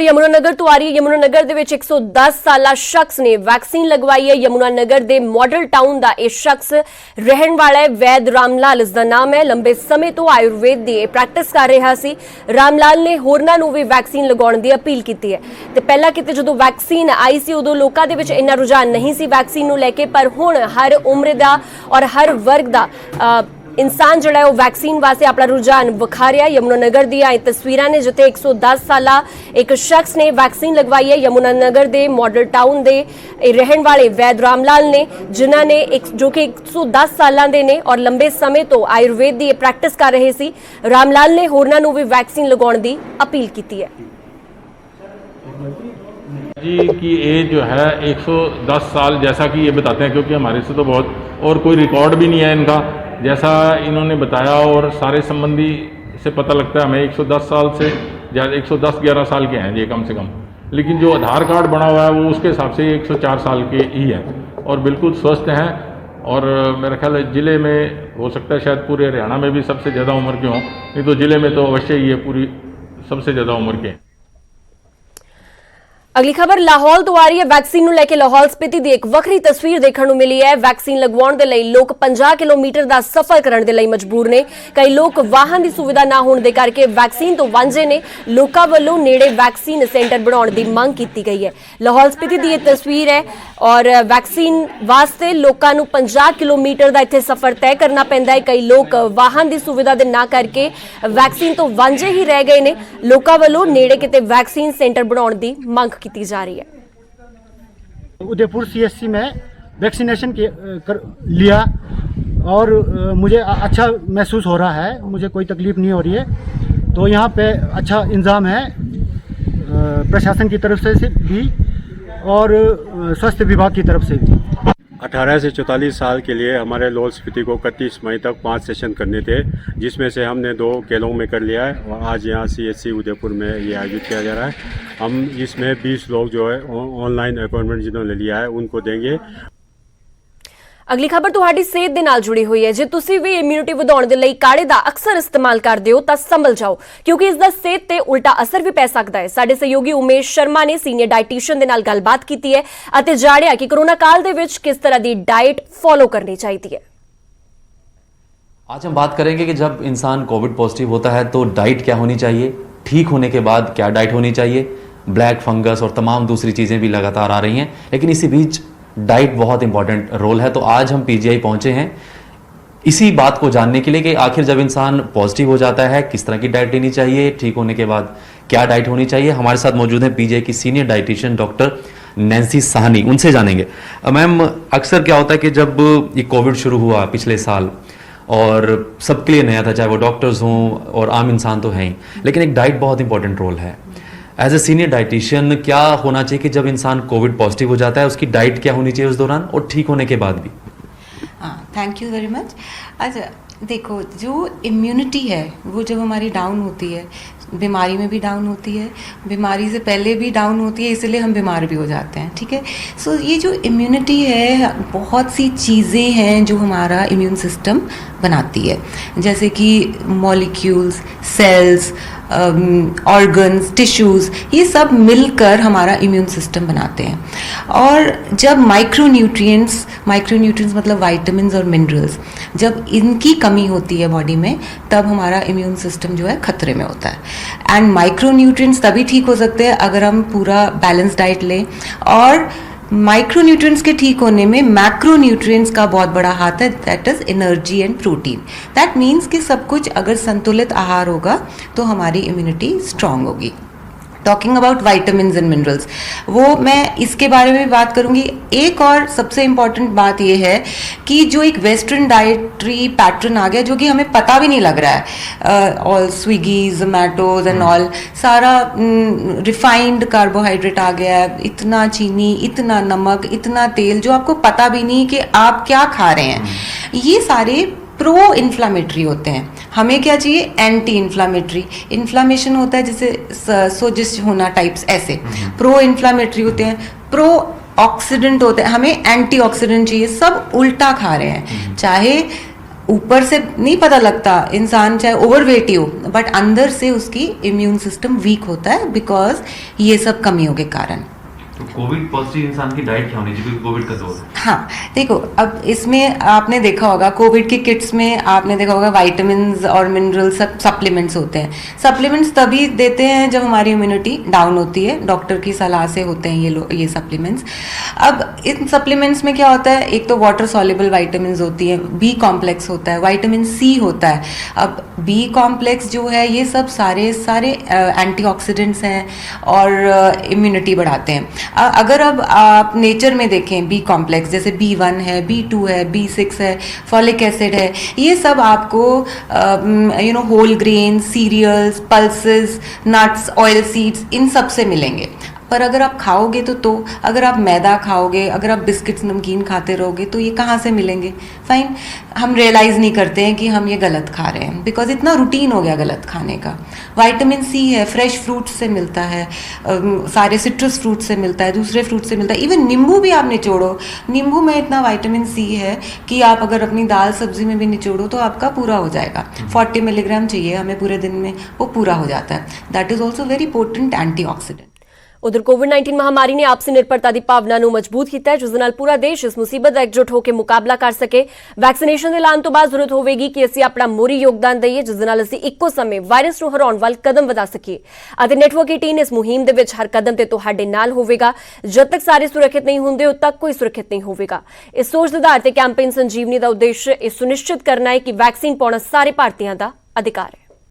यमुनानगर तो आ रही है। यमुनानगर ਦੇ ਵਿੱਚ 110 ਸਾਲਾ ਸ਼ਖਸ ਨੇ ਵੈਕਸੀਨ ਲਗਵਾਈ ਹੈ। ਯਮੁਨਾਨਗਰ ਦੇ ਮਾਡਲ ਟਾਊਨ ਦਾ ਇਹ ਸ਼ਖਸ ਰਹਿਣ ਵਾਲਾ ਹੈ। ਵੈਦ ਰਾਮਲਾਲ ਇਸ ਦਾ ਨਾਮ ਹੈ। ਲੰਬੇ ਸਮੇਂ ਤੋਂ ਆਯੁਰਵੇਦ ਦੀ ਪ੍ਰੈਕਟਿਸ ਕਰ ਰਿਹਾ ਸੀ। ਰਾਮਲਾਲ ਨੇ ਹੋਰਨਾਂ ਨੂੰ ਵੀ ਵੈਕਸੀਨ ਲਗਾਉਣ ਦੀ ਅਪੀਲ ਕੀਤੀ ਹੈ ਤੇ ਪਹਿਲਾਂ ਕਿਤੇ ਜਦੋਂ ਵੈਕਸੀਨ ਆਈ ਸੀ ਉਦੋਂ ਲੋਕਾਂ ਦੇ ਵਿੱਚ ਇੰਨਾ ਰੁਝਾਨ ਨਹੀਂ ਸੀ ਵੈਕਸੀਨ ਨੂੰ ਲੈ ਕੇ, ਪਰ ਹੁਣ ਹਰ ਉਮਰ ਦਾ ਔਰ ਹਰ ਵਰਗ ਦਾ इंसान जोड़ा है वैक्सीन वास्ते अपना रुझान विखा रहा है। यमुनानगर दी ये तस्वीरां ने जिथे 110 साला एक शख्स ने वैक्सीन लगवाई है। यमुनानगर दे मॉडल टाउन दे रहन वाले वैद रामलाल ने जिन्होंने जो कि 110 साल दे ने और लंबे समय तो आयुर्वेद की प्रैक्टिस कर रहे सी। रामलाल ने होरनां नूं भी वैक्सीन लगाउण दी अपील की है। जी की एज जो है 110 साल जैसा कि ये बताते हैं, क्योंकि हमारे से तो बहुत और कोई रिकॉर्ड भी नहीं है इनका, जैसा इन्होंने बताया और सारे संबंधी से पता लगता है हमें 110 साल से ज़्यादा 110-11 साल के हैं ये कम से कम, लेकिन जो आधार कार्ड बना हुआ है वो उसके हिसाब से 104 साल के ही हैं और बिल्कुल स्वस्थ हैं। और मेरा ख्याल है ज़िले में हो सकता है शायद पूरे हरियाणा में भी सबसे ज़्यादा उम्र के हों, नहीं तो ज़िले में तो अवश्य ही ये पूरी सबसे ज़्यादा उम्र के हैं। अगली खबर लाहौल तो आ रही है। वैक्सीन ਨੂੰ ਲੈ ਕੇ ਲਾਹੌਲ ਸਪੀਤੀ ਦੀ ਇੱਕ ਵੱਖਰੀ ਤਸਵੀਰ ਦੇਖਣ ਨੂੰ ਮਿਲੀ ਹੈ। ਵੈਕਸੀਨ ਲਗਵਾਉਣ ਦੇ ਲਈ ਲੋਕ 50 ਕਿਲੋਮੀਟਰ ਦਾ ਸਫ਼ਰ ਕਰਨ ਦੇ ਲਈ ਮਜਬੂਰ ਨੇ। ਕਈ ਲੋਕ ਵਾਹਨ ਦੀ ਸੁਵਿਧਾ ਨਾ ਹੋਣ ਦੇ ਕਰਕੇ ਵੈਕਸੀਨ ਤੋਂ ਵਾਂਝੇ ਨੇ। ਲੋਕਾਂ ਵੱਲੋਂ ਨੇੜੇ ਵੈਕਸੀਨ ਸੈਂਟਰ ਬਣਾਉਣ ਦੀ ਮੰਗ ਕੀਤੀ ਗਈ ਹੈ। ਲਾਹੌਲ ਸਪੀਤੀ ਦੀ ਇਹ ਤਸਵੀਰ ਹੈ ਔਰ ਵੈਕਸੀਨ ਵਾਸਤੇ ਲੋਕਾਂ ਨੂੰ 50 ਕਿਲੋਮੀਟਰ ਦਾ ਇੱਥੇ ਸਫ਼ਰ ਤੈਅ ਕਰਨਾ ਪੈਂਦਾ ਹੈ। ਕਈ ਲੋਕ ਵਾਹਨ ਦੀ ਸੁਵਿਧਾ ਦੇ ਨਾ ਕਰਕੇ ਵੈਕਸੀਨ ਤੋਂ ਵਾਂਝੇ ਹੀ ਰਹਿ ਗਏ ਨੇ। ਲੋਕਾਂ ਵੱਲੋਂ ਨੇੜੇ ਕਿਤੇ ਵੈਕਸੀਨ ਸੈਂਟਰ ਬਣਾਉਣ ਦੀ ਮੰਗ की जा रही है। उदयपुर सीएससी में वैक्सीनेशन लिया और मुझे अच्छा महसूस हो रहा है, मुझे कोई तकलीफ नहीं हो रही है। तो यहाँ पे अच्छा इंतज़ाम है प्रशासन की तरफ से भी और स्वास्थ्य विभाग की तरफ से भी। 18 से 44 साल के लिए हमारे लाहौल स्पीति को 31 मई तक 5 सेशन करने थे, जिसमें से हमने 2 केलोंग में कर लिया है और आज यहाँ CHC उदयपुर में ये आयोजित किया जा रहा है। हम इसमें 20 लोग जो है ऑनलाइन अपॉइंटमेंट जिन्होंने लिया है उनको देंगे। अगली खबर तुहाडी सेहत दे नाल जुड़ी हुई है। जे तुसी भी इम्यूनिटी वधाउण दे लई काढ़े दा अक्सर इस्तेमाल करदे हो तां संभल जाओ, क्योंकि इस दा सेहत ते उल्टा असर भी पै सकदा है। साडे सहयोगी उमेश शर्मा ने सीनियर डाइटिशियन दे नाल गलबात कीती है अते जाणिया कि कोरोना काल दे विच किस तरह दी डाइट फॉलो करनी चाहिदी है। आज हम बात करेंगे कि जब इंसान कोविड पॉजिटिव होता है तो डाइट क्या होनी चाहिए, ठीक होने के बाद क्या डाइट होनी चाहिए। ब्लैक फंगस और तमाम दूसरी चीज़ें भी लगातार आ रही हैं, लेकिन इसी बीच डाइट बहुत इंपॉर्टेंट रोल है। तो आज हम पीजीआई पहुंचे हैं इसी बात को जानने के लिए कि आखिर जब इंसान पॉजिटिव हो जाता है किस तरह की डाइट लेनी चाहिए, ठीक होने के बाद क्या डाइट होनी चाहिए। हमारे साथ मौजूद हैं पीजीआई की senior dietitian doctor Nancy Sahni, उनसे जानेंगे। मैम, अक्सर क्या होता है कि जब ये कोविड शुरू हुआ पिछले साल और सबके लिए नया था, चाहे वो डॉक्टर्स हों और आम इंसान तो हैं ही, लेकिन एक डाइट बहुत इंपॉर्टेंट रोल है। एज ए सीनियर डाइटिशियन क्या होना चाहिए कि जब इंसान कोविड पॉजिटिव हो जाता है उसकी डाइट क्या होनी चाहिए उस दौरान और ठीक होने के बाद भी? Thank you very much. अच्छा देखो, जो इम्यूनिटी है वो जब हमारी डाउन होती है, बीमारी में भी डाउन होती है, बीमारी से पहले भी डाउन होती है, इसलिए हम बीमार भी हो जाते हैं। ठीक है, सो ये जो इम्यूनिटी है बहुत सी चीज़ें हैं जो हमारा इम्यून सिस्टम बनाती है, जैसे कि मॉलिक्यूल्स, सेल्स, ऑर्गन्स, टिश्यूज़, ये सब मिलकर हमारा इम्यून सिस्टम बनाते हैं। और जब माइक्रोन्यूट्रिएंट्स मतलब वाइटामिन्स और मिनरल्स, जब इनकी कमी होती है बॉडी में, तब हमारा इम्यून सिस्टम जो है खतरे में होता है। एंड माइक्रोन्यूट्रिएंट्स तभी ठीक हो सकते हैं अगर हम पूरा बैलेंस डाइट लें, और माइक्रोन्यूट्रिएंट्स के ठीक होने में मैक्रोन्यूट्रिएंट्स का बहुत बड़ा हाथ है, that is energy and protein. That means कि सब कुछ अगर संतुलित आहार होगा तो हमारी इम्यूनिटी स्ट्रांग होगी। Talking about vitamins and minerals, वो मैं इसके बारे में भी बात करूंगी। एक और सबसे इम्पॉर्टेंट बात ये है कि जो एक वेस्टर्न डाइटरी पैटर्न आ गया जो कि हमें पता भी नहीं लग रहा है, ऑल स्विगी, जोमैटोज एंड ऑल, सारा रिफाइंड कार्बोहाइड्रेट आ गया है, इतना चीनी, इतना नमक, इतना तेल, जो आपको पता भी नहीं कि आप क्या खा रहे हैं। ये सारे प्रो इन्फ्लामेटरी होते हैं। हमें क्या चाहिए? Anti inflammatory. इन्फ्लामेशन होता है जैसे सोजिश होना टाइप्स, ऐसे प्रो इन्फ्लामेटरी होते हैं। प्रो ऑक्सीडेंट होते हैं, हमें एंटी ऑक्सीडेंट चाहिए। सब उल्टा खा रहे हैं, चाहे ऊपर से नहीं पता लगता, इंसान चाहे ओवरवेट ही हो बट अंदर से उसकी इम्यून सिस्टम वीक होता है बिकॉज ये सब कमियों के कारण। तो कोविड पॉजिटिव इंसान की डाइट क्या होनी चाहिए, क्योंकि कोविड का दौर है। हाँ देखो, अब इसमें आपने देखा होगा कोविड की किट्स में आपने देखा होगा विटामिन्स और मिनरल सब सप्लीमेंट्स होते हैं। सप्लीमेंट्स तभी देते हैं जब हमारी इम्यूनिटी डाउन होती है, डॉक्टर की सलाह से होते हैं ये सप्लीमेंट्स। अब इन सप्लीमेंट्स में क्या होता है, एक तो वाटर सॉल्युबल विटामिन्स होती है, बी कॉम्प्लेक्स होता है, विटामिन सी होता है। अब बी कॉम्प्लेक्स जो है ये सब सारे एंटीऑक्सीडेंट्स हैं और इम्यूनिटी बढ़ाते हैं। अगर अब आप नेचर में देखें बी कॉम्प्लेक्स जैसे B1 है, B2 है, B6 है, फॉलिक एसिड है, ये सब आपको whole grain, cereals, pulses, nuts, oil seeds इन सब से मिलेंगे। पर अगर आप खाओगे तो अगर आप मैदा खाओगे, अगर आप बिस्किट्स नमकीन खाते रहोगे तो ये कहाँ से मिलेंगे? फाइन, हम रियलाइज़ नहीं करते हैं कि हम ये गलत खा रहे हैं बिकॉज इतना रूटीन हो गया गलत खाने का। विटामिन सी है, फ्रेश फ्रूट्स से मिलता है, सारे सिट्रस फ्रूट से मिलता है, दूसरे फ्रूट से मिलता है। इवन नींबू भी आप निचोड़ो, नींबू में इतना विटामिन सी है कि आप अगर अपनी दाल सब्जी में भी निचोड़ो तो आपका पूरा हो जाएगा। 40 मिलीग्राम चाहिए हमें पूरे दिन में, वो पूरा हो जाता है। That is also very potent antioxidant. ਉਧਰ ਕੋਵਿਡ-19 ਮਹਾਮਾਰੀ ਨੇ ਆਪਸੀ ਨਿਰਭਰਤਾ ਦੀ ਭਾਵਨਾ ਨੂੰ ਮਜ਼ਬੂਤ ਕੀਤਾ ਹੈ, ਜਿਸ ਦੇ ਨਾਲ ਪੂਰਾ ਦੇਸ਼ ਇਸ ਮੁਸੀਬਤ ਦਾ ਇਕਜੁੱਟ ਹੋ ਕੇ ਮੁਕਾਬਲਾ ਕਰ ਸਕੇ। ਵੈਕਸੀਨੇਸ਼ਨ ਦੇ ਐਲਾਨ ਤੋਂ ਬਾਅਦ ਜ਼ਰੂਰਤ ਹੋਵੇਗੀ ਕਿ ਅਸੀਂ ਆਪਣਾ ਮੋਹਰੀ ਯੋਗਦਾਨ ਦਈਏ, ਜਿਸ ਦੇ ਨਾਲ ਅਸੀਂ ਇੱਕੋ ਸਮੇਂ ਵਾਇਰਸ ਨੂੰ ਹਰਾਉਣ ਵੱਲ ਕਦਮ ਵਧਾ ਸਕੀਏ ਅਤੇ ਨੈਟਵਰਕ 18 ਇਸ ਮੁਹਿੰਮ ਦੇ ਵਿੱਚ ਹਰ ਕਦਮ ਤੇ ਤੁਹਾਡੇ ਨਾਲ ਹੋਵੇਗਾ। ਜਦ ਤੱਕ ਸਾਰੇ ਸੁਰੱਖਿਅਤ ਨਹੀਂ ਹੁੰਦੇ ਉਦ ਤੱਕ ਕੋਈ ਸੁਰੱਖਿਅਤ ਨਹੀਂ ਹੋਵੇਗਾ। ਇਸ ਸੋਚ ਦੇ ਆਧਾਰ ਤੇ ਕੈਂਪੇਨ ਸੰਜੀਵਨੀ ਦਾ ਉਦੇਸ਼ ਇਹ ਸੁਨਿਸ਼ਚਿਤ ਕਰਨਾ ਹੈ ਕਿ ਵੈਕਸੀਨ ਪਾਉਣਾ ਸਾਰੇ ਭਾਰਤੀਆਂ ਦਾ ਅਧਿਕਾਰ ਹੈ।